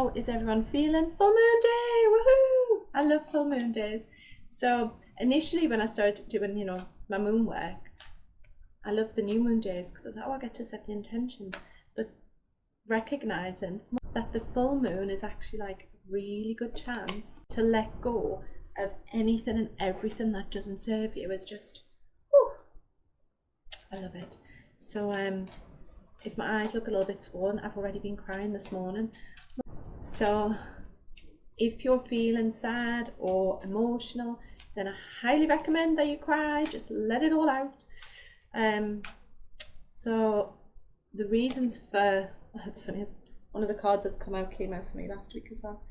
How is everyone feeling? Full moon day, woohoo! I love full moon days. So initially when I started doing, you know, my moon work, I love the new moon days because I was like, oh, I get to set the intentions. But recognizing that the full moon is actually like a really good chance to let go of anything and everything that doesn't serve you is just, whew, I love it. So if my eyes look a little bit swollen, I've already been crying this morning. So if you're feeling sad or emotional, then I highly recommend that you cry, just let it all out. So the reasons for, that's funny, one of the cards that's come out came out for me last week as well.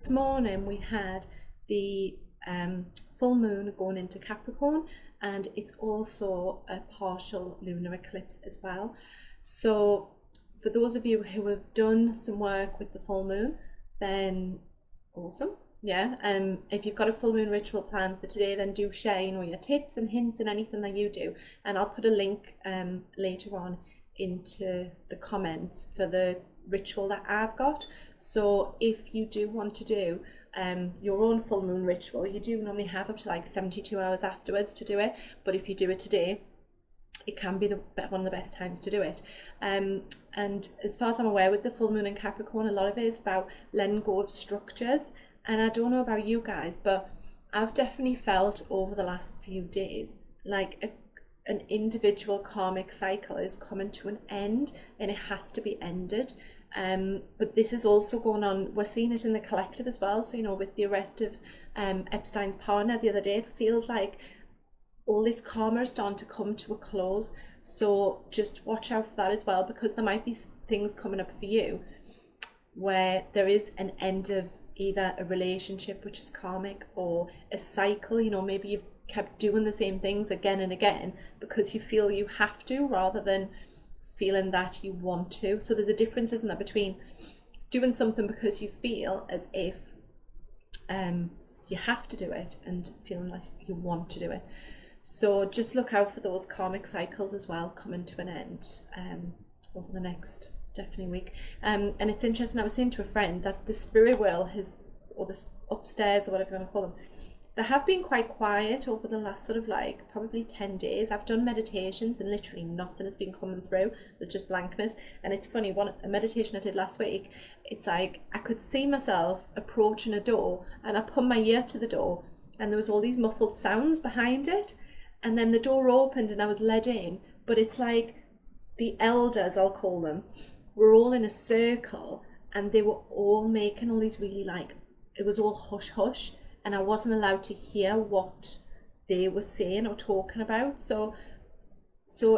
This morning we had the full moon going into Capricorn, and it's also a partial lunar eclipse as well. So for those of you who have done some work with the full moon, then awesome. Yeah, if you've got a full moon ritual plan for today, then do share, you know, your tips and hints and anything that you do, and I'll put a link later on into the comments for the ritual that I've got. So if you do want to do your own full moon ritual, you do normally have up to like 72 hours afterwards to do it, but if you do it today, it can be one of the best times to do it. And as far as I'm aware, with the full moon in Capricorn, a lot of it is about letting go of structures. And I don't know about you guys, but I've definitely felt over the last few days like an individual karmic cycle is coming to an end, and it has to be ended. But this is also going on, we're seeing it in the collective as well. So, you know, with the arrest of Epstein's partner the other day, it feels like all this karma is starting to come to a close. So just watch out for that as well, because there might be things coming up for you where there is an end of either a relationship which is karmic, or a cycle. You know, maybe you've kept doing the same things again and again because you feel you have to, rather than feeling that you want to. So there's a difference, isn't there, between doing something because you feel as if you have to do it and feeling like you want to do it. So just look out for those karmic cycles as well coming to an end over the next definitely week. And it's interesting, I was saying to a friend that the spirit world has, or the upstairs, or whatever you want to call them, they have been quite quiet over the last sort of like probably 10 days. I've done meditations and literally nothing has been coming through. There's just blankness. And it's funny, a meditation I did last week, it's like I could see myself approaching a door, and I put my ear to the door, and there was all these muffled sounds behind it, and then the door opened and I was led in. But it's like the elders, I'll call them, were all in a circle, and they were all making all these really, like, it was all hush hush, and I wasn't allowed to hear what they were saying or talking about. So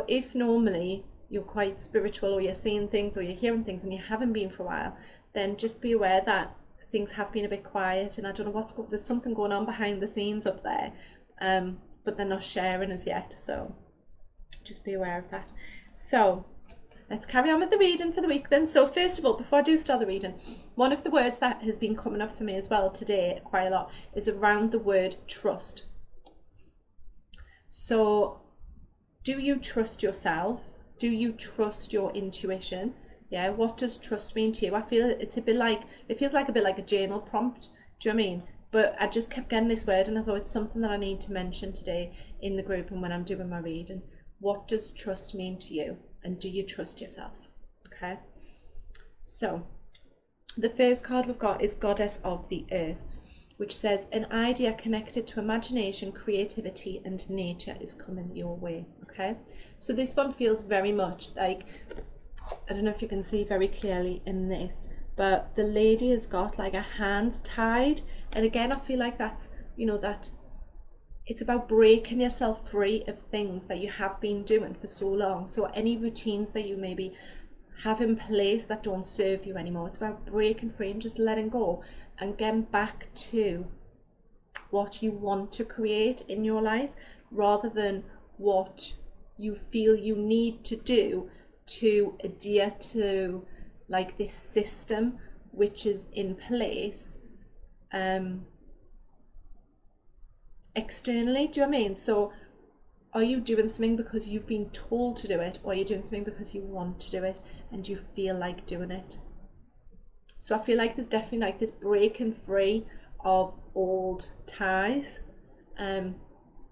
if normally you're quite spiritual, or you're seeing things or you're hearing things and you haven't been for a while, then just be aware that things have been a bit quiet, and I don't know there's something going on behind the scenes up there, but they're not sharing as yet. So just be aware of that. So let's carry on with the reading for the week then. So first of all, before I do start the reading, one of the words that has been coming up for me as well today quite a lot is around the word trust. So do you trust yourself? Do you trust your intuition? Yeah, what does trust mean to you? I feel it's a bit like, it feels like a bit like a journal prompt. Do you know what I mean? But I just kept getting this word, and I thought it's something that I need to mention today in the group and when I'm doing my reading. What does trust mean to you? And do you trust yourself? Okay. So the first card we've got is Goddess of the Earth, which says an idea connected to imagination, creativity, and nature is coming your way. Okay. So this one feels very much like, I don't know if you can see very clearly in this, but the lady has got like her hands tied. And again, I feel like that's, you know, that it's about breaking yourself free of things that you have been doing for so long. So any routines that you maybe have in place that don't serve you anymore, it's about breaking free and just letting go and getting back to what you want to create in your life, rather than what you feel you need to do to adhere to like this system which is in place externally. Do you know what I mean? So Are you doing something because you've been told to do it, or are you doing something because you want to do it and you feel like doing it? So I feel like there's definitely like this breaking free of old ties. And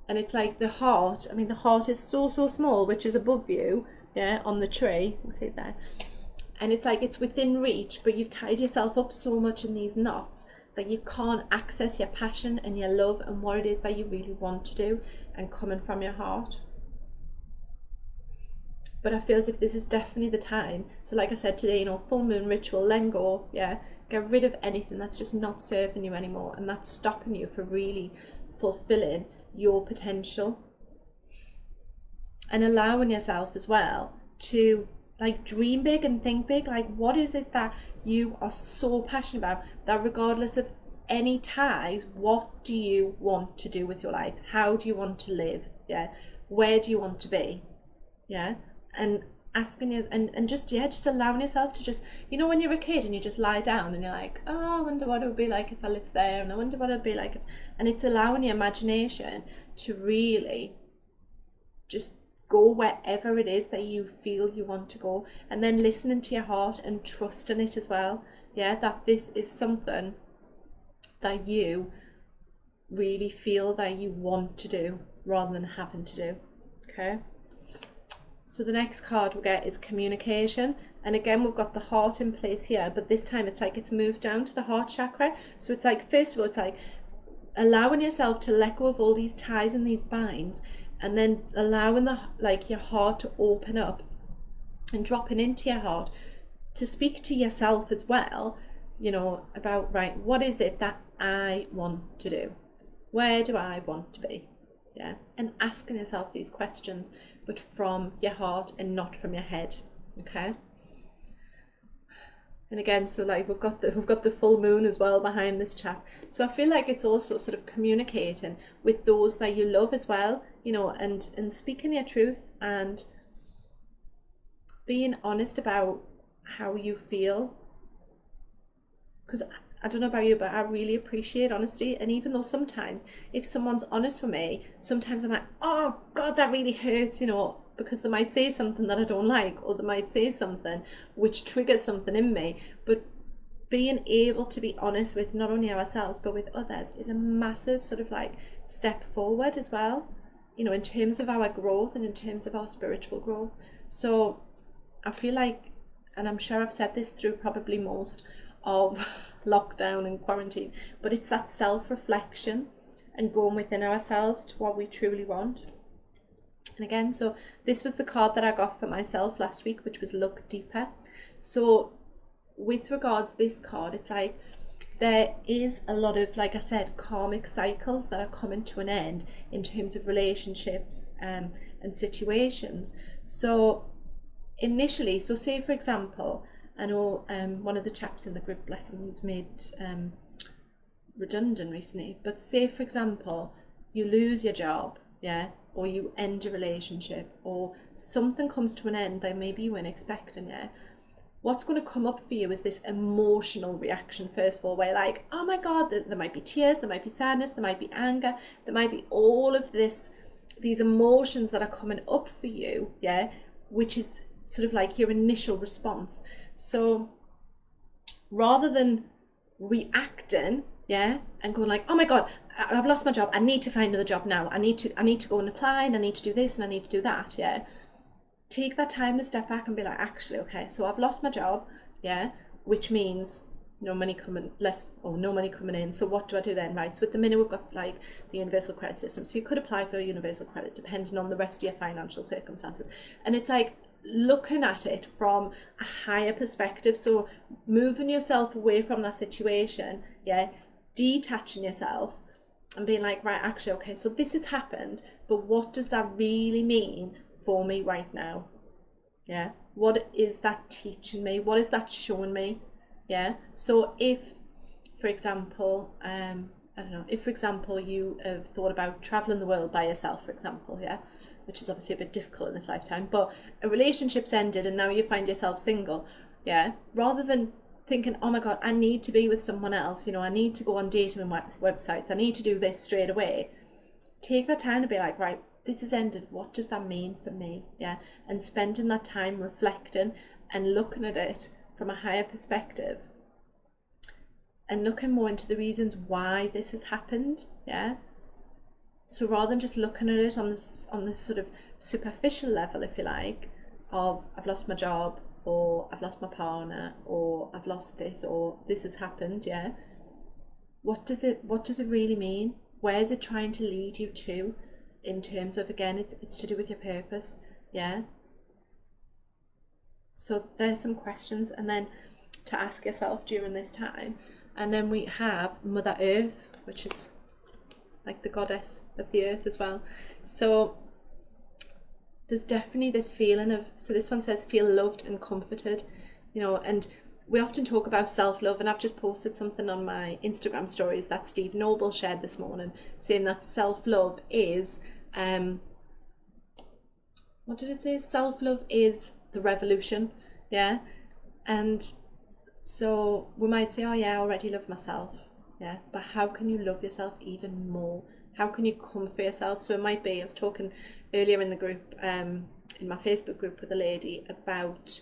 it's like the heart, I mean, the heart is so small, which is above you, yeah, on the tree, you can see it there. And it's like it's within reach, but you've tied yourself up so much in these knots that you can't access your passion and your love and what it is that you really want to do and coming from your heart. But I feel as if this is definitely the time. So like I said today, you know, full moon ritual, let go, yeah, get rid of anything that's just not serving you anymore and that's stopping you from really fulfilling your potential. And allowing yourself as well to like dream big and think big. Like, what is it that you are so passionate about that regardless of any ties, what do you want to do with your life? How do you want to live? Yeah, where do you want to be? Yeah, and asking you and just allowing yourself to just, you know, when you're a kid and you just lie down and you're like, oh, I wonder what it would be like if I lived there, and I wonder what it would be like if, and it's allowing your imagination to really just go wherever it is that you feel you want to go, and then listening to your heart and trusting it as well, yeah, that this is something that you really feel that you want to do rather than having to do. Okay, so the next card we'll get is communication, and again we've got the heart in place here, but this time it's like it's moved down to the heart chakra. So it's like, first of all, it's like allowing yourself to let go of all these ties and these binds, and then allowing the like your heart to open up and dropping into your heart to speak to yourself as well, you know, about, right, what is it that I want to do? Where do I want to be? Yeah, and asking yourself these questions, but from your heart and not from your head. Okay. And again, so like we've got the full moon as well behind this chap. So I feel like it's also sort of communicating with those that you love as well, you know, and speaking your truth and being honest about how you feel. Because I don't know about you, but I really appreciate honesty. And even though sometimes if someone's honest with me, sometimes I'm like, oh God, that really hurts, you know, because they might say something that I don't like, or they might say something which triggers something in me. But being able to be honest with not only ourselves but with others is a massive sort of like step forward as well, you know, in terms of our growth and in terms of our spiritual growth. So I feel like, and I'm sure I've said this through probably most of lockdown and quarantine, but it's that self-reflection and going within ourselves to what we truly want. And again, so this was the card that I got for myself last week, which was look deeper. So with regards this card, it's like there is a lot of, like I said, karmic cycles that are coming to an end in terms of relationships and situations. So initially, so say for example, I know one of the chaps in the group, bless him, who's made redundant recently, but say for example you lose your job, yeah, or you end a relationship, or something comes to an end that maybe you weren't expecting, yeah, what's going to come up for you is this emotional reaction, first of all, where like, oh my God, there might be tears, there might be sadness, there might be anger, there might be all of these emotions that are coming up for you, yeah, which is sort of like your initial response. So rather than reacting, yeah, and going like, oh my God, I've lost my job, I need to find another job now, I need to go and apply, and I need to do this and I need to do that, yeah, take that time to step back and be like, actually, okay, so I've lost my job, yeah, which means no money coming in. So what do I do then, right? So at the minute we've got like the universal credit system, so you could apply for a universal credit depending on the rest of your financial circumstances. And it's like looking at it from a higher perspective, so moving yourself away from that situation, yeah, detaching yourself and being like, right, actually, okay, so this has happened, but what does that really mean for me right now? Yeah, what is that teaching me? What is that showing me? Yeah, so if for example I don't know, if for example you have thought about traveling the world by yourself, for example, yeah, which is obviously a bit difficult in this lifetime, but a relationship's ended and now you find yourself single, yeah, rather than thinking, oh my God, I need to be with someone else, you know, I need to go on dating websites, I need to do this straight away, take that time to be like, right, this has ended, what does that mean for me? Yeah, and spending that time reflecting and looking at it from a higher perspective and looking more into the reasons why this has happened. Yeah, so rather than just looking at it on this sort of superficial level, if you like, of I've lost my job, or I've lost my partner, or I've lost this, or this has happened. Yeah, what does it really mean? Where is it trying to lead you to, in terms of, again, it's to do with your purpose. Yeah, so there's some questions and then to ask yourself during this time. And then we have Mother Earth, which is like the goddess of the earth as well. So there's definitely this feeling of, so this one says feel loved and comforted, you know, and we often talk about self-love, and I've just posted something on my Instagram stories that Steve Noble shared this morning, saying that self-love is, what did it say? Self-love is the revolution. Yeah. And so we might say, oh yeah, I already love myself. Yeah, but how can you love yourself even more? How can you come for yourself? So it might be, I was talking earlier in the group, in my Facebook group with a lady about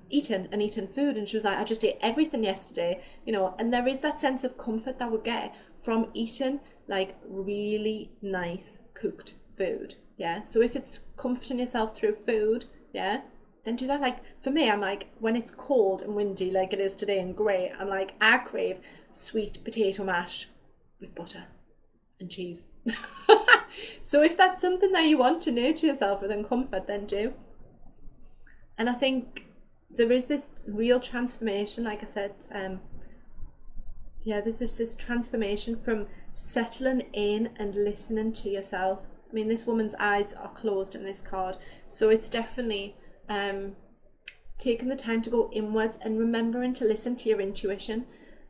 eating food, and she was like, I just ate everything yesterday, you know, and there is that sense of comfort that we get from eating like really nice cooked food. Yeah, so if it's comforting yourself through food, yeah, then do that. Like for me, I'm like, when it's cold and windy like it is today and grey, I'm like, I crave sweet potato mash with butter and cheese. So if that's something that you want to nurture yourself with and comfort, then do. And I think there is this real transformation, like I said, yeah, there's this transformation from settling in and listening to yourself. I mean, this woman's eyes are closed in this card, so it's definitely taking the time to go inwards and remembering to listen to your intuition.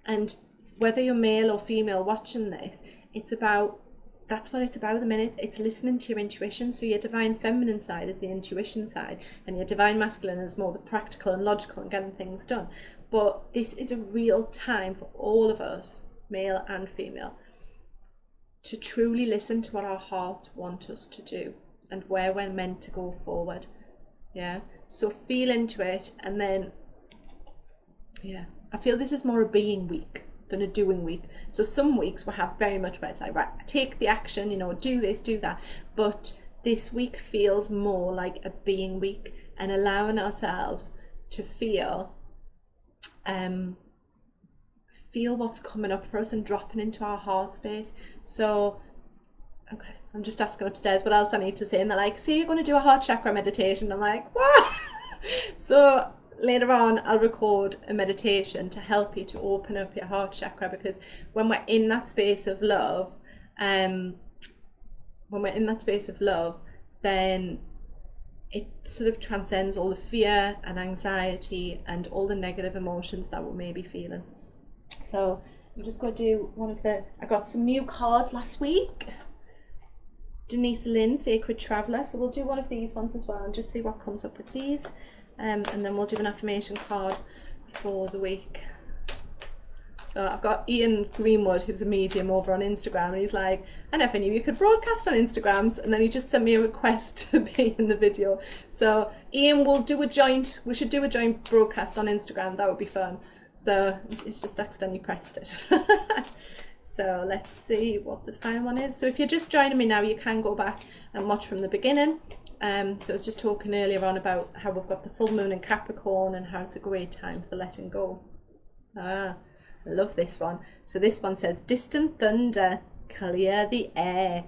And whether you're male or female watching this, it's about, that's what it's about at the minute. It's listening to your intuition. So your divine feminine side is the intuition side, and your divine masculine is more the practical and logical and getting things done. But this is a real time for all of us, male and female, to truly listen to what our hearts want us to do and where we're meant to go forward. Yeah, so feel into it. And then, yeah, I feel this is more a being week than a doing week. So some weeks we have very much where it's like, right, take the action, you know, do this, do that. But this week feels more like a being week, and allowing ourselves to feel what's coming up for us and dropping into our heart space. So, okay, I'm just asking upstairs what else I need to say, and they're like, say you're going to do a heart chakra meditation. I'm like, what? So later on I'll record a meditation to help you to open up your heart chakra, because when we're in that space of love, then it sort of transcends all the fear and anxiety and all the negative emotions that we may be feeling. So I'm just going to do one of the, I got some new cards last week. Denise Lynn, Sacred Traveller. So we'll do one of these ones as well and just see what comes up with these. And then we'll do an affirmation card for the week. So I've got Ian Greenwood, who's a medium, over on Instagram, and he's like, I never knew you could broadcast on Instagrams, and then he just sent me a request to be in the video. So Ian, we should do a joint broadcast on Instagram. That would be fun. So it's just accidentally pressed it. So let's see what the final one is. So if you're just joining me now, you can go back and watch from the beginning. So I was just talking earlier on about how we've got the full moon in Capricorn and how it's a great time for letting go. I love this one. So this one says, distant thunder, clear the air.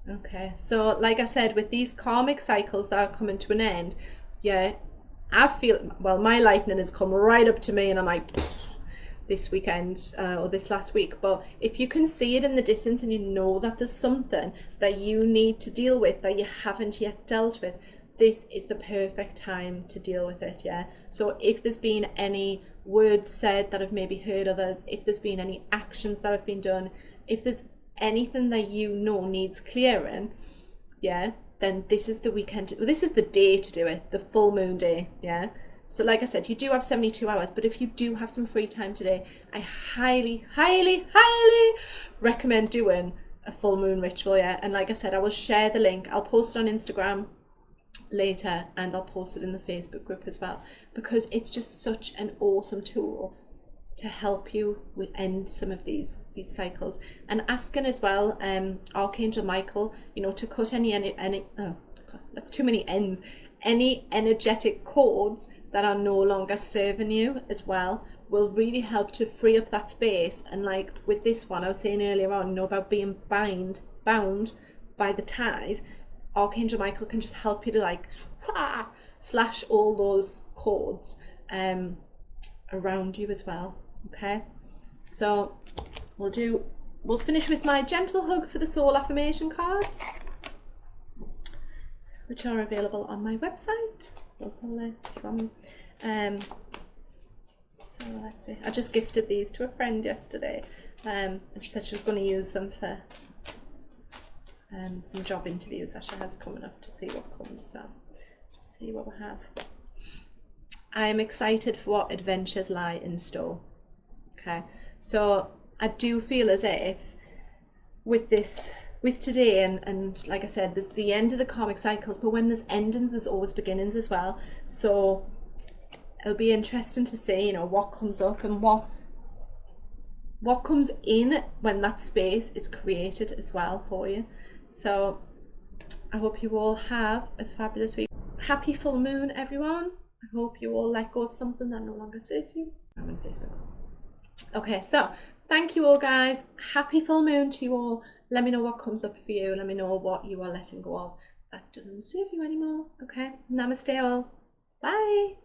Okay, so like I said, with these karmic cycles that are coming to an end, yeah, I feel, well, my lightning has come right up to me, and I'm like, this weekend or this last week. But if you can see it in the distance and you know that there's something that you need to deal with that you haven't yet dealt with, this is the perfect time to deal with it. Yeah, so if there's been any words said that have maybe hurt others, if there's been any actions that have been done, if there's anything that you know needs clearing, yeah, then this is the weekend, this is the day to do it, the full moon day. Yeah, So like I said, you do have 72 hours, but if you do have some free time today, I highly, highly, highly recommend doing a full moon ritual, yeah. And like I said, I will share the link. I'll post it on Instagram later, and I'll post it in the Facebook group as well, because it's just such an awesome tool to help you with end some of these cycles. And asking as well Archangel Michael, you know, to cut any oh, that's too many ends, any energetic cords that are no longer serving you as well, will really help to free up that space. And like with this one I was saying earlier on, you know, about being bound by the ties, Archangel Michael can just help you to like slash all those cords around you as well. Okay, so we'll finish with my gentle hug for the soul affirmation cards, which are available on my website. So let's see, I just gifted these to a friend yesterday, and she said she was going to use them for some job interviews that she has coming up, to see what comes. So let's see what we have. I am excited for what adventures lie in store. Okay, so I do feel as if with today, and like I said, there's the end of the karmic cycles, but when there's endings, there's always beginnings as well. So it'll be interesting to see, you know, what comes up and what comes in when that space is created as well for you. So I hope you all have a fabulous week. Happy full moon, everyone. I hope you all let go of something that no longer serves you. I'm on Facebook. Okay, so thank you all, guys. Happy full moon to you all. Let me know what comes up for you. Let me know what you are letting go of that doesn't serve you anymore. Okay, namaste all. Bye.